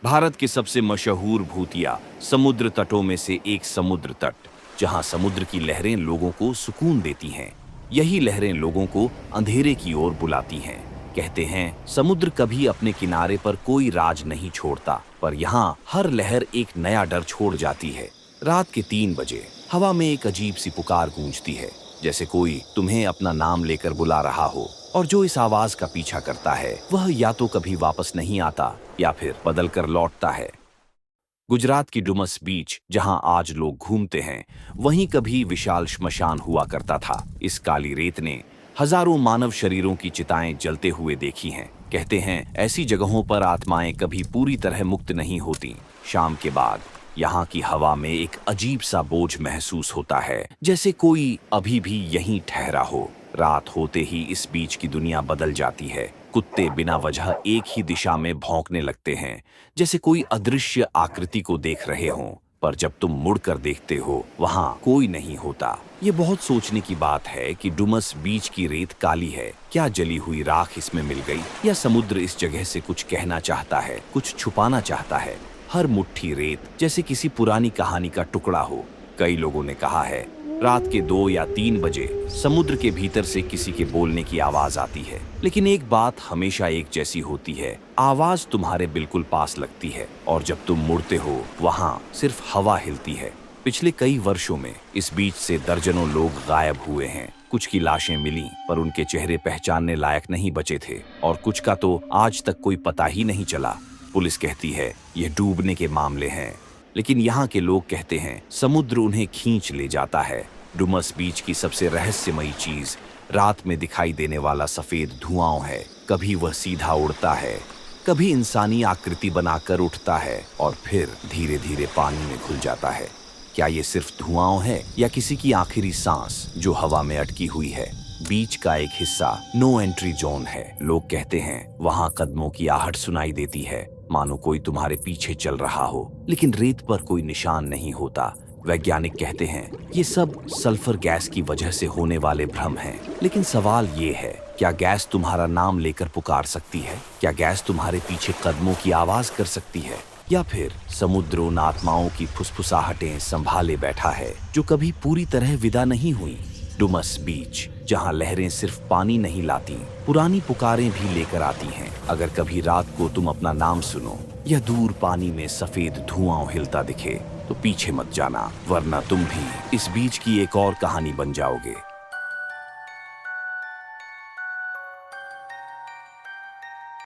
भारत के सबसे मशहूर भूतिया समुद्र तटों में से एक समुद्र तट, जहां समुद्र की लहरें लोगों को सुकून देती हैं। यही लहरें लोगों को अंधेरे की ओर बुलाती हैं। कहते हैं समुद्र कभी अपने किनारे पर कोई राज नहीं छोड़ता, पर यहाँ हर लहर एक नया डर छोड़ जाती है। रात के 3 बजे हवा में एक अजीब सी पुकार गूंजती है, जैसे कोई तुम्हें अपना नाम लेकर बुला रहा हो। और जो इस आवाज का पीछा करता है वह या तो कभी वापस नहीं आता या फिर बदल कर लौटता है। गुजरात की डुमस बीच, जहां आज लोग घूमते हैं, वहीं कभी विशाल श्मशान हुआ करता था। इस काली रेत ने हजारों मानव शरीरों की चिताएं जलते हुए देखी हैं। कहते हैं ऐसी जगहों पर आत्माएं कभी पूरी तरह मुक्त नहीं होती। शाम के बाद यहाँ की हवा में एक अजीब सा बोझ महसूस होता है, जैसे कोई अभी भी यहीं ठहरा हो। रात होते ही इस बीच की दुनिया बदल जाती है। कुत्ते बिना वजह एक ही दिशा में भौंकने लगते हैं, जैसे कोई अदृश्य आकृति को देख रहे हों। पर जब तुम मुड़कर देखते हो, वहाँ कोई नहीं होता। ये बहुत सोचने की बात है कि डुमस बीच की रेत काली है। क्या जली हुई राख इसमें मिल गई, या समुद्र इस जगह से कुछ कहना चाहता है, कुछ छुपाना चाहता है? हर मुट्ठी रेत जैसे किसी पुरानी कहानी का टुकड़ा हो। कई लोगों ने कहा है रात के 2 या 3 बजे समुद्र के भीतर से किसी के बोलने की आवाज आती है। लेकिन एक बात हमेशा एक जैसी होती है, आवाज तुम्हारे बिल्कुल पास लगती है, और जब तुम मुड़ते हो वहाँ सिर्फ हवा हिलती है। पिछले कई वर्षों में इस बीच से दर्जनों लोग गायब हुए हैं। कुछ की लाशें मिली, पर उनके चेहरे पहचानने लायक नहीं बचे थे, और कुछ का तो आज तक कोई पता ही नहीं चला। पुलिस कहती है ये डूबने के मामले हैं, लेकिन यहाँ के लोग कहते हैं समुद्र उन्हें खींच ले जाता है। डुमस बीच की सबसे रहस्यमयी चीज रात में दिखाई देने वाला सफेद धुआं है। कभी वह सीधा उड़ता है, कभी इंसानी आकृति बनाकर उठता है, और फिर धीरे धीरे पानी में घुल जाता है। क्या ये सिर्फ धुआं है, या किसी की आखिरी सांस जो हवा में अटकी हुई है? बीच का एक हिस्सा नो एंट्री जोन है। लोग कहते हैं वहां कदमों की आहट सुनाई देती है, मानो कोई तुम्हारे पीछे चल रहा हो, लेकिन रेत पर कोई निशान नहीं होता। वैज्ञानिक कहते हैं ये सब सल्फर गैस की वजह से होने वाले भ्रम हैं। लेकिन सवाल ये है, क्या गैस तुम्हारा नाम लेकर पुकार सकती है? क्या गैस तुम्हारे पीछे कदमों की आवाज कर सकती है? या फिर समुद्र उन आत्माओं की फुसफुसाहटें संभाले बैठा है जो कभी पूरी तरह विदा नहीं हुई? डुमस बीच, जहां लहरें सिर्फ पानी नहीं लाती, पुरानी पुकारें भी लेकर आती हैं। अगर कभी रात को तुम अपना नाम सुनो, या दूर पानी में सफेद धुआं हिलता दिखे, तो पीछे मत जाना, वरना तुम भी इस बीच की एक और कहानी बन जाओगे।